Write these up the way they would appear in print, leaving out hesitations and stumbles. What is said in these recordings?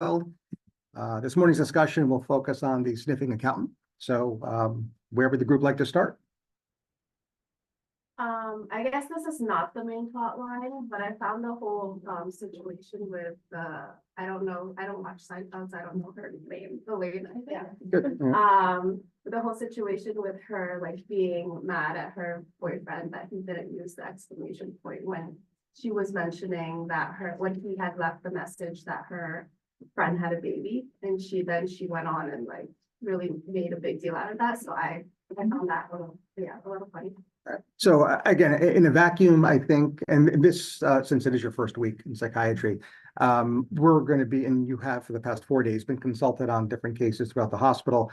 Seinfeld. This morning's discussion will focus on the sniffing accountant. So where would the group like to start? I guess this is not the main plot line, but I found the whole situation with I don't know, I don't watch Seinfeld, so I don't know her name, Elaine, I think. Good. The whole situation with her like being mad at her boyfriend that he didn't use the exclamation point when she was mentioning that when he had left the message that her friend had a baby, and she went on and like really made a big deal out of that. So I found that a little funny. So again, in a vacuum, I think, and this, since it is your first week in psychiatry, we're going to be, and you have for the past 4 days, been consulted on different cases throughout the hospital.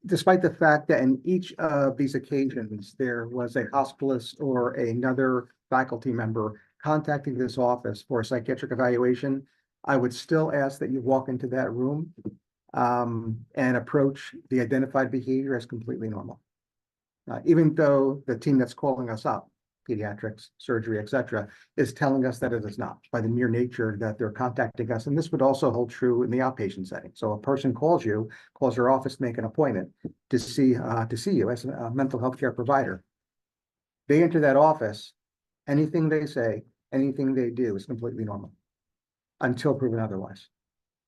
Despite the fact that in each of these occasions, there was a hospitalist or another faculty member contacting this office for a psychiatric evaluation, I would still ask that you walk into that room and approach the identified behavior as completely normal. Even though the team that's calling us up, pediatrics, surgery, etc., is telling us that it is not by the mere nature that they're contacting us. And this would also hold true in the outpatient setting. So a person calls your office to make an appointment to see you as a mental health care provider. They enter that office, anything they say, anything they do is completely normal until proven otherwise.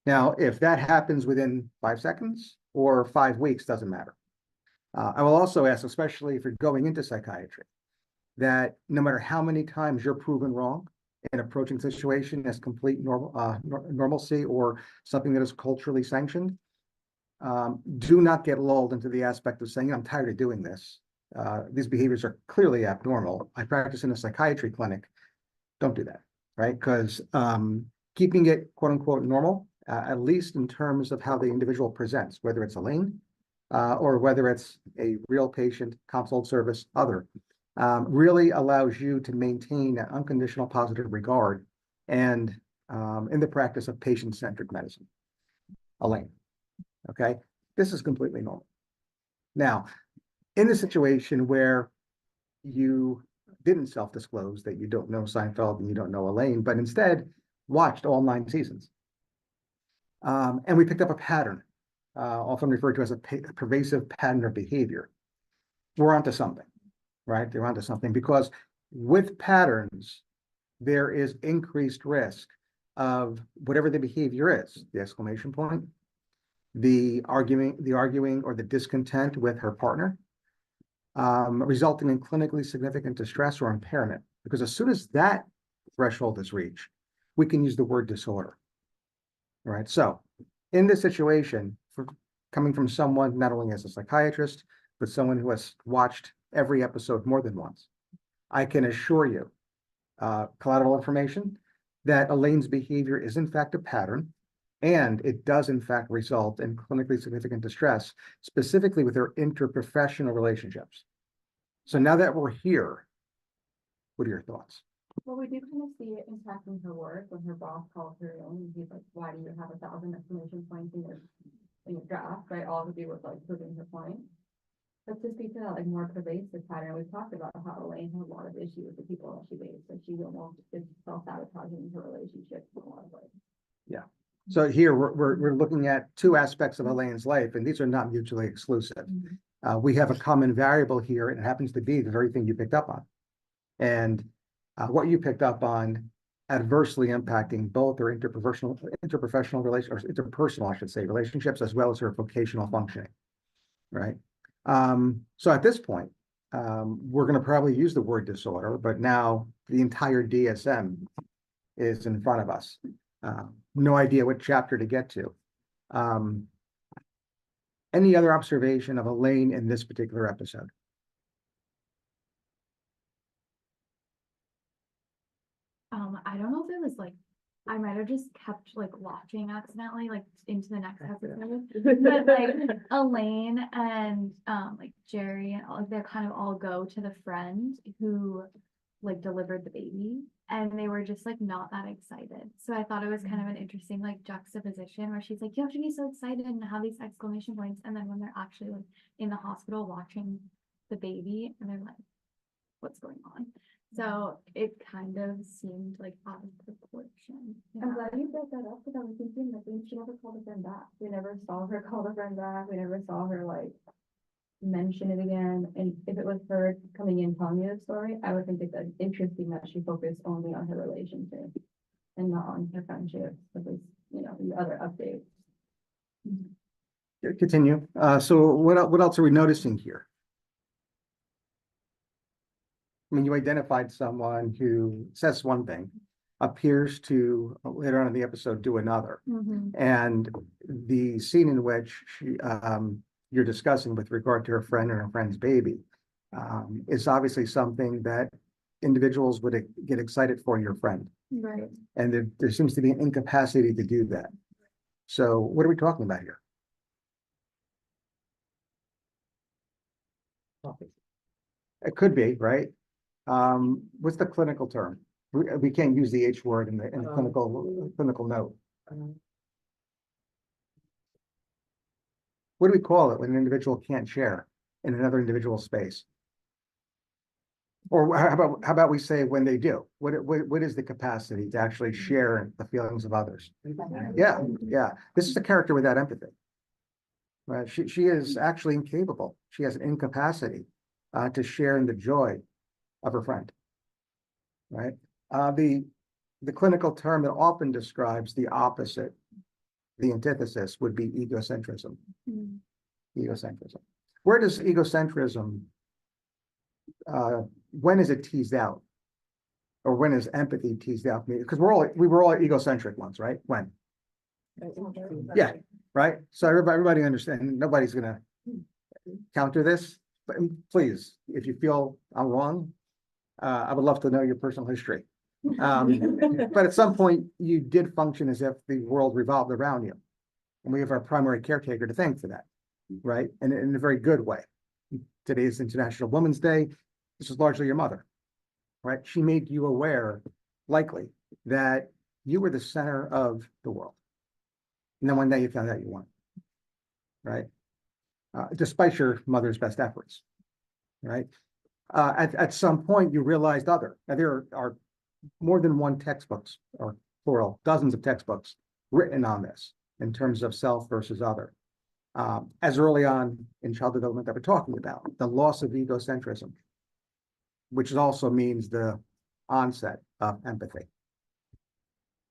Now, if that happens within 5 seconds or 5 weeks, doesn't matter. I will also ask, especially if you're going into psychiatry, that no matter how many times you're proven wrong in approaching the situation as complete normalcy or something that is culturally sanctioned, do not get lulled into the aspect of saying, I'm tired of doing this. These behaviors are clearly abnormal. I practice in a psychiatry clinic. Don't do that, right? Because keeping it quote unquote normal, at least in terms of how the individual presents, whether it's Elaine, or whether it's a real patient, consult service, other, really allows you to maintain an unconditional positive regard and in the practice of patient-centric medicine. Elaine, okay? This is completely normal. Now, in the situation where you didn't self-disclose that you don't know Seinfeld and you don't know Elaine, but instead watched all 9 seasons, and we picked up a pattern, often referred to as a pervasive pattern of behavior, we're onto something, right? They're onto something because with patterns, there is increased risk of whatever the behavior is, the exclamation point, the arguing or the discontent with her partner, resulting in clinically significant distress or impairment. Because as soon as that threshold is reached, we can use the word disorder, right? So in this situation, coming from someone not only as a psychiatrist, but someone who has watched every episode more than once, I can assure you, collateral information, that Elaine's behavior is in fact a pattern, and it does in fact result in clinically significant distress, specifically with her interprofessional relationships. So now that we're here, what are your thoughts? Well, we do kind of see it impacting her work when her boss calls her in and he's like, why do you have 1,000 exclamation points in your draft, right? All to do with like proving her point. But to speak to that like more pervasive pattern, we've talked about how Elaine has a lot of issues with the people that she dates, and she almost is self-sabotaging her relationship in a lot of ways. Yeah. So here we're looking at 2 aspects of Elaine's life, and these are not mutually exclusive. Mm-hmm. We have a common variable here, and it happens to be the very thing you picked up on. And what you picked up on adversely impacting both her interprofessional relations, or interpersonal, I should say, relationships, as well as her vocational functioning, right? So at this point, we're going to probably use the word disorder, but now the entire DSM is in front of us. No idea what chapter to get to. Any other observation of Elaine in this particular episode? I don't know if it was like, I might have just kept like watching accidentally, like into the next episode. But like Elaine and like Jerry and all, they kind of all go to the friend who like delivered the baby, and they were just like not that excited. So I thought it was kind of an interesting like juxtaposition where she's like, you have to be so excited and have these exclamation points, and then when they're actually like in the hospital watching the baby and they're like, what's going on? So it kind of seemed like out of proportion. I'm glad you brought that up, because I was thinking that she never called a friend back. We never saw her call a friend back. We never saw her like mention it again. And if it was her coming in telling me the story, I would think it's interesting that she focused only on her relationship and not on her friendships, because, you know, the other updates. Continue. So what else are we noticing here? I mean, you identified someone who says one thing, appears to later on in the episode do another. Mhm. And the scene in which you're discussing with regard to her friend and her friend's baby is obviously something that individuals would get excited for your friend. Right. And there seems to be an incapacity to do that. So what are we talking about here? It could be, right? What's the clinical term? We can't use the H word in the clinical note. What do we call it when an individual can't share in another individual space? Or how about we say when they do? What is the capacity to actually share the feelings of others? Yeah, yeah. This is a character without empathy. Right? She is actually incapable. She has an incapacity to share in the joy of her friend. Right? The clinical term that often describes the opposite, the antithesis, would be egocentrism. Mm. Egocentrism. Where does egocentrism, when is it teased out? Or when is empathy teased out? Because we were all egocentric once, right? When? Yeah, right. So everybody understands. Nobody's gonna counter this. But please, if you feel I'm wrong, I would love to know your personal history. But at some point, you did function as if the world revolved around you. And we have our primary caretaker to thank for that, right? And in a very good way. Today is International Women's Day. This is largely your mother, right? She made you aware, likely, that you were the center of the world. And then one day you found out you weren't, right? Despite your mother's best efforts, right? At some point, you realized other. Now, there are more than one textbooks, or plural, dozens of textbooks written on this in terms of self versus other. As early on in child development that we're talking about, the loss of egocentrism, which also means the onset of empathy.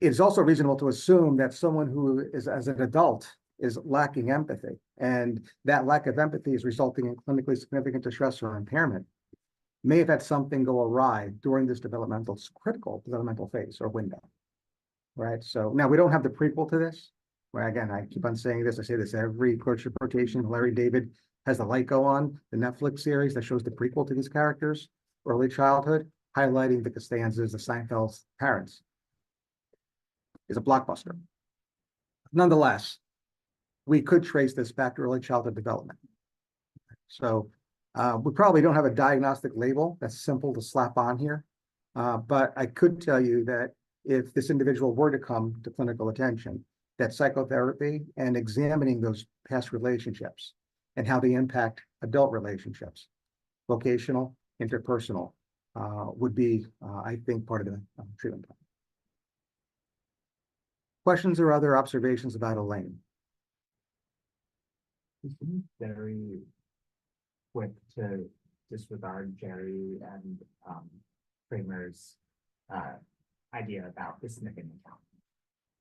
It is also reasonable to assume that someone who is, as an adult, is lacking empathy, and that lack of empathy is resulting in clinically significant distress or impairment, may have had something go awry during this critical developmental phase or window, right? So now we don't have the prequel to this, where again, I keep on saying this, I say this every coach rotation. Larry David has the light go on, the Netflix series that shows the prequel to these characters, early childhood, highlighting the Costanzas, the Seinfeld's parents, is a blockbuster. Nonetheless, we could trace this back to early childhood development. So we probably don't have a diagnostic label that's simple to slap on here. But I could tell you that if this individual were to come to clinical attention, that psychotherapy and examining those past relationships and how they impact adult relationships, vocational, interpersonal, would be, I think, part of the treatment plan. Questions or other observations about Elaine? Very quick to disregard Jerry and Kramer's idea about the sniffing account.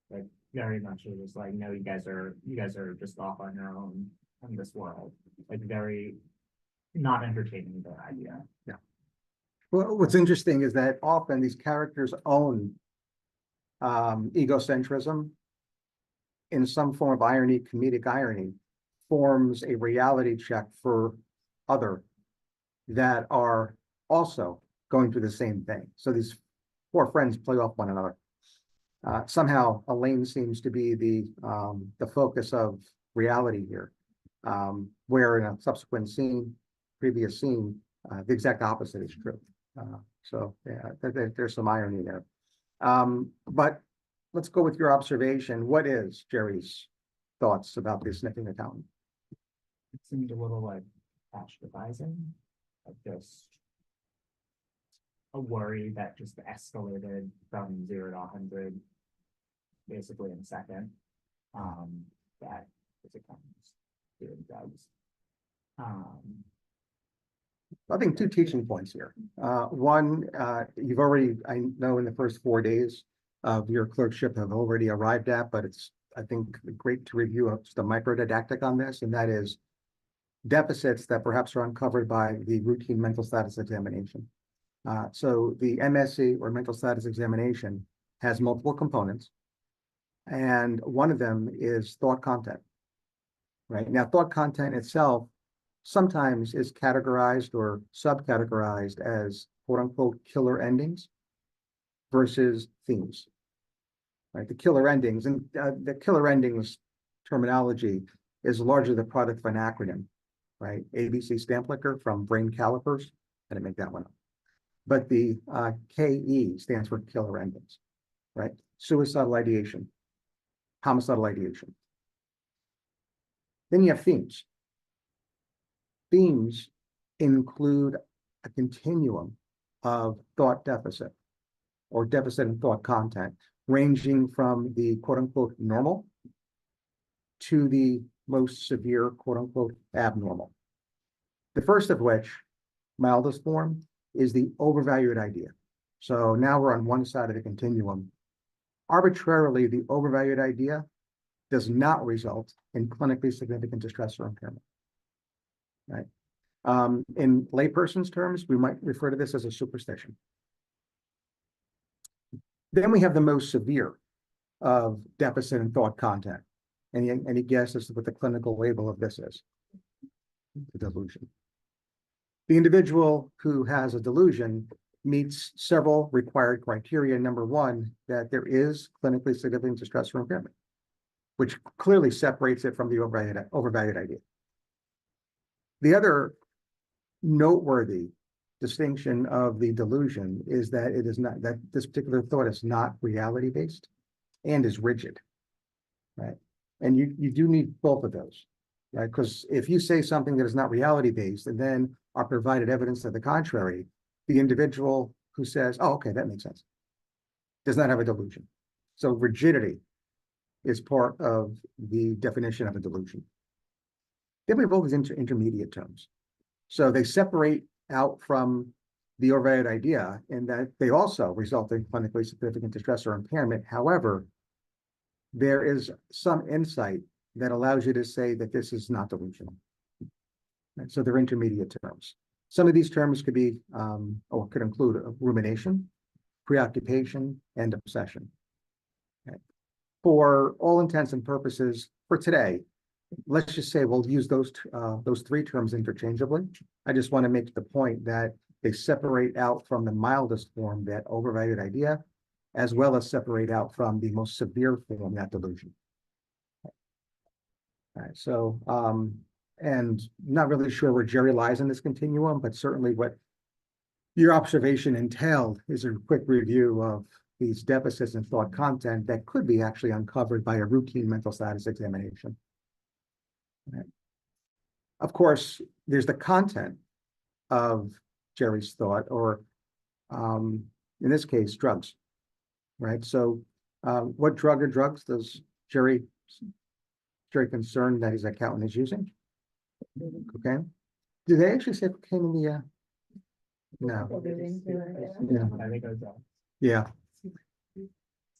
Like very much it was like, no, you guys are just off on your own in this world. Like very not entertaining the idea. Yeah. Well, what's interesting is that often these characters own egocentrism in some form of irony, comedic irony, forms a reality check for other that are also going through the same thing. So these four friends play off one another. Somehow Elaine seems to be the focus of reality here, where in a subsequent scene, previous scene, the exact opposite is true. So yeah, there's some irony there. But let's go with your observation. What is Jerry's thoughts about the sniffing accountant? It seemed a little like catastrophizing, like just a worry that just escalated from 0 to 100 basically in a second. That is a kind of doing drugs. I think two teaching points here. One, you've already, I know in the first 4 days of your clerkship have already arrived at, but it's, I think, great to review just a micro didactic on this, and that is deficits that perhaps are uncovered by the routine mental status examination. So the MSE or mental status examination has multiple components, and one of them is thought content. Right now, thought content itself sometimes is categorized or subcategorized as quote unquote killer endings versus themes. Right, the killer endings and the killer endings terminology is largely the product of an acronym, right? ABC stamp licker from brain calipers. I didn't make that one up. But the KE stands for killer endings, right? Suicidal ideation, homicidal ideation. Then you have themes. Themes include a continuum of thought deficit or deficit in thought content, ranging from the quote unquote normal to the most severe quote unquote abnormal. The first of which, mildest form, is the overvalued idea. So now we're on one side of the continuum. Arbitrarily, the overvalued idea does not result in clinically significant distress or impairment, right? In layperson's terms, we might refer to this as a superstition. Then we have the most severe of deficit in thought content. Any guess as to what the clinical label of this is? The delusion. The individual who has a delusion meets several required criteria. Number one, that there is clinically significant distress or impairment, which clearly separates it from the overvalued idea. The other noteworthy distinction of the delusion is that it is not, that this particular thought is not reality-based and is rigid, right? And you do need both of those, right? Because if you say something that is not reality-based and then are provided evidence to the contrary, the individual who says, oh, okay, that makes sense, does not have a delusion. So rigidity is part of the definition of a delusion. Then we have all these intermediate terms. So they separate out from the overvalued idea in that they also result in clinically significant distress or impairment. However, there is some insight that allows you to say that this is not delusional. And so they're intermediate terms. Some of these terms could be, or could include rumination, preoccupation, and obsession. Okay. For all intents and purposes, for today, let's just say we'll use those three terms interchangeably. I just want to make the point that they separate out from the mildest form, that overvalued idea, as well as separate out from the most severe form, that delusion. All right, so, and not really sure where Jerry lies in this continuum, but certainly what your observation entailed is a quick review of these deficits in thought content that could be actually uncovered by a routine mental status examination. Right. Of course, there's the content of Jerry's thought, or in this case, drugs, right? So what drug or drugs does Jerry concerned that his accountant is using? Cocaine? Do they actually say cocaine in the, no. Yeah. I think it was, Yeah.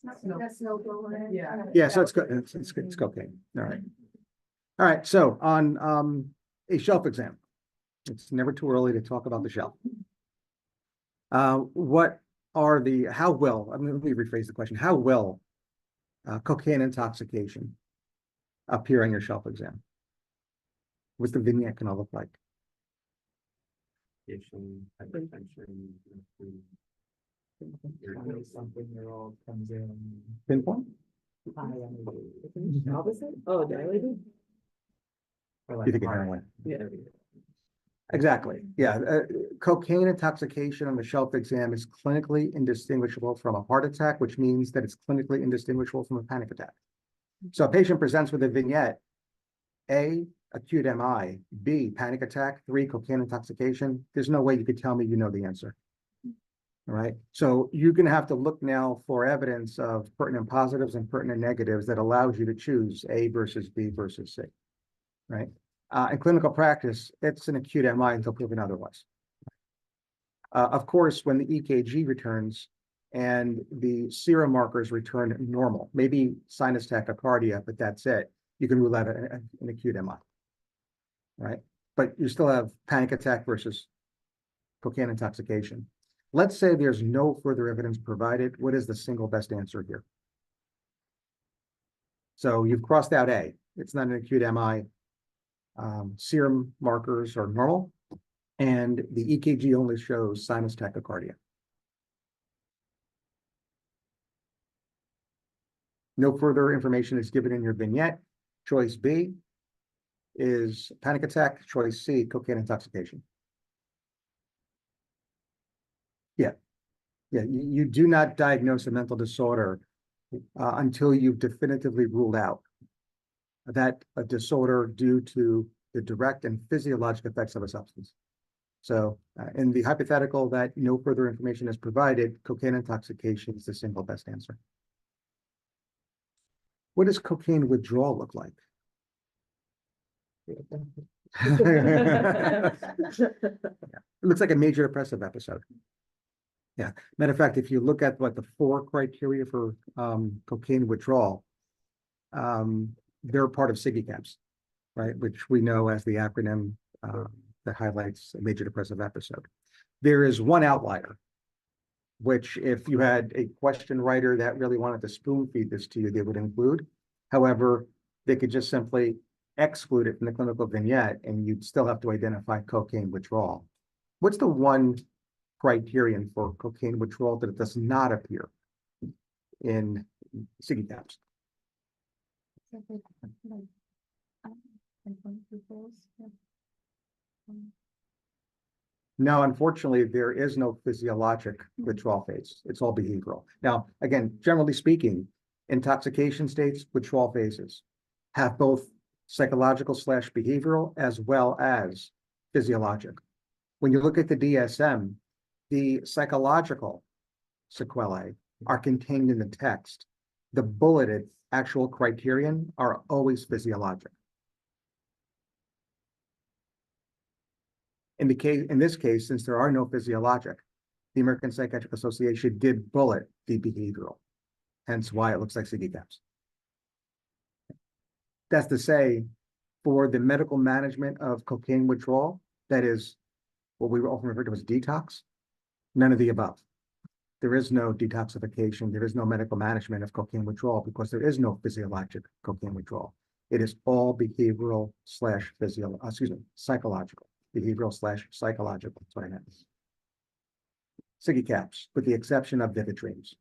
That's no go ahead. Yeah. Yeah, so it's good. It's cocaine. All right. All right. So on a shelf exam, it's never too early to talk about the shelf. What are the, how will, I mean, let me rephrase the question. How will cocaine intoxication appear on your shelf exam? What's the vignette gonna look like? hypertension, something-year-old comes in. Pinpoint? Hi, I'm Opposite? Oh, dilated? You think of heroin? Yeah. Exactly. Yeah. Cocaine intoxication on the shelf exam is clinically indistinguishable from a heart attack, which means that it's clinically indistinguishable from a panic attack. So a patient presents with a vignette, A, acute MI, B, panic attack, 3, cocaine intoxication. There's no way you could tell me you know the answer. All right, so you're gonna have to look now for evidence of pertinent positives and pertinent negatives that allows you to choose A versus B versus C. Right? In clinical practice, it's an acute MI until proven otherwise. Of course, when the EKG returns and the serum markers return normal, maybe sinus tachycardia, but that's it. You can rule out an acute MI. Right? But you still have panic attack versus cocaine intoxication. Let's say there's no further evidence provided. What is the single best answer here? So you've crossed out A. It's not an acute MI. Serum markers are normal, and the EKG only shows sinus tachycardia. No further information is given in your vignette. Choice B is panic attack. Choice C, cocaine intoxication. Yeah, you do not diagnose a mental disorder until you've definitively ruled out that a disorder due to the direct and physiologic effects of a substance. So in the hypothetical that no further information is provided, cocaine intoxication is the single best answer. What does cocaine withdrawal look like? It looks like a major depressive episode. Yeah, matter of fact, if you look at what the 4 criteria for cocaine withdrawal, they're part of SIGI-CAPS, right? Which we know as the acronym that highlights a major depressive episode. There is one outlier, which if you had a question writer that really wanted to spoon feed this to you, they would include. However, they could just simply exclude it from the clinical vignette and you'd still have to identify cocaine withdrawal. What's the one criterion for cocaine withdrawal that it does not appear in SIGI-CAPS? No, unfortunately, there is no physiologic withdrawal phase. It's all behavioral. Now, again, generally speaking, intoxication states, withdrawal phases have both psychological / behavioral as well as physiologic. When you look at the DSM, the psychological sequelae are contained in the text. The bulleted actual criterion are always physiologic. In this case, since there are no physiologic, the American Psychiatric Association did bullet the behavioral, hence why it looks like SIGI-CAPS. That's to say, for the medical management of cocaine withdrawal, that is what we often refer to as detox, none of the above. There is no detoxification. There is no medical management of cocaine withdrawal because there is no physiologic cocaine withdrawal. It is all behavioral / psychological. Behavioral / psychological. That's what I meant. SIGI-CAPS, with the exception of vivid dreams.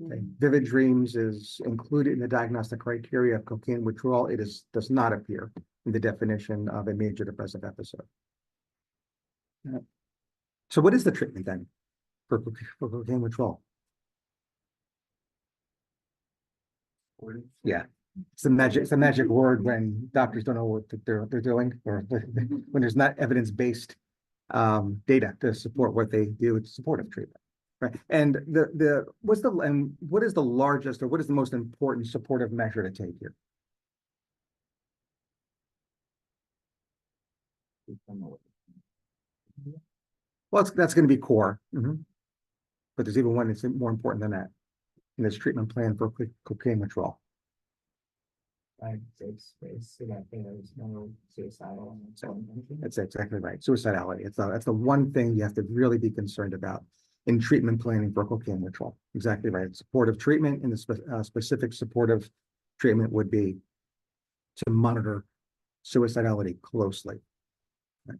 Okay. Vivid dreams is included in the diagnostic criteria of cocaine withdrawal. It does not appear in the definition of a major depressive episode. So what is the treatment then for cocaine withdrawal? Yeah, it's a magic word when doctors don't know what they're doing, or when there's not evidence-based data to support what they do. It's supportive treatment, right? And what is the largest or what is the most important supportive measure to take here? Well, that's going to be core. But there's even one that's more important than that in this treatment plan for cocaine withdrawal. Safe space so that there's no suicidal. That's exactly right. Suicidality. That's the one thing you have to really be concerned about in treatment planning for cocaine withdrawal. Exactly right. Supportive treatment and the specific supportive treatment would be to monitor suicidality closely. Right.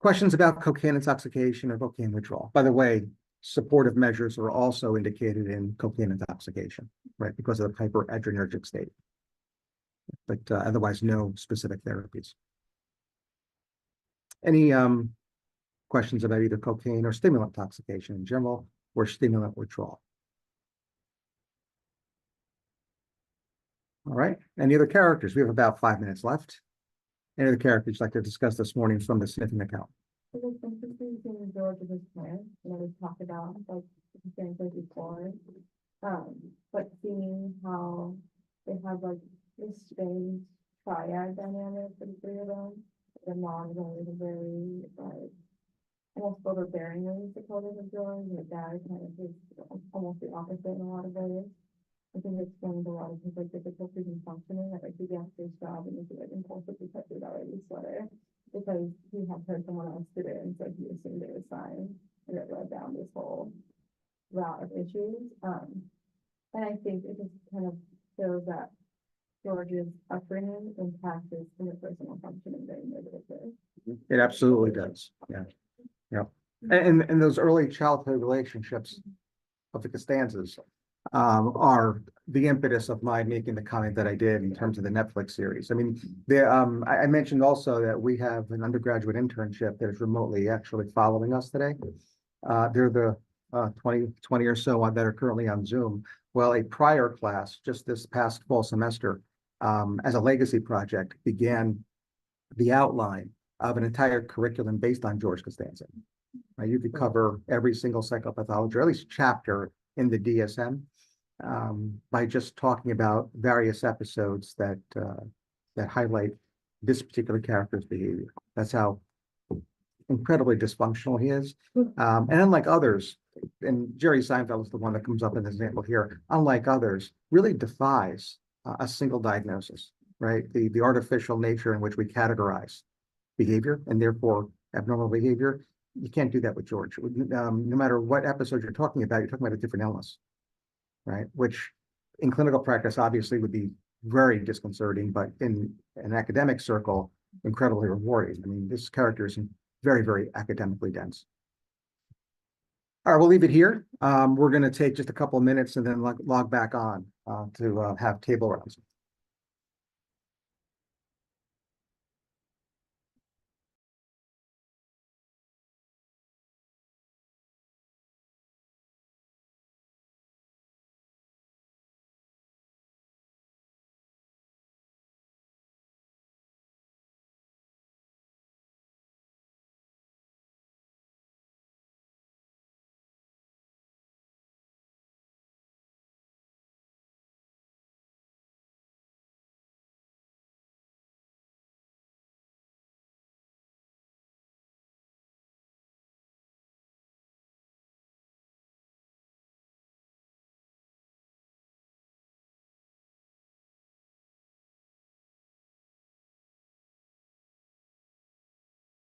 Questions about cocaine intoxication or cocaine withdrawal? By the way, supportive measures are also indicated in cocaine intoxication, right? Because of the hyperadrenergic state, but otherwise no specific therapies. Any questions about either cocaine or stimulant intoxication in general or stimulant withdrawal? All right, any other characters? We have about 5 minutes left. Any other characters you'd like to discuss this morning from the sniffing account? So the sympathy is George's parents, we've talked about, like, experiences before. But seeing how they have like this strange triad dynamic for the three of them. The mom is always very, like, almost overbearingly supportive of George, and the dad is kind of just almost the opposite in a lot of ways. I think it explains a lot of his like difficulties in functioning, like he gets his job and he like impulsively touches already sweater because he had heard someone else did it, and so he assumed it was fine, and it led down this whole route of issues. And I think it just kind of shows that George's upbringing impacts his interpersonal functioning very negatively. It absolutely does, yeah, yeah. And those early childhood relationships of the Costanzas are the impetus of my making the comment that I did in terms of the Netflix series. I mean, I mentioned also that we have an undergraduate internship that is remotely actually following us today. They're the 20 or so that are currently on Zoom. Well, a prior class just this past fall semester, as a legacy project, began the outline of an entire curriculum based on George Costanza. You could cover every single psychopathology, or at least chapter in the DSM, by just talking about various episodes that highlight this particular character's behavior. That's how incredibly dysfunctional he is. And unlike others, and Jerry Seinfeld is the one that comes up in this example here, unlike others, really defies a single diagnosis, right? The artificial nature in which we categorize behavior and therefore abnormal behavior. You can't do that with George. No matter what episode you're talking about a different illness, right? Which in clinical practice obviously would be very disconcerting, but in an academic circle, incredibly rewarding. I mean, this character is very, very academically dense. All right, we'll leave it here. We're going to take just a couple of minutes and then log back on to have table rounds.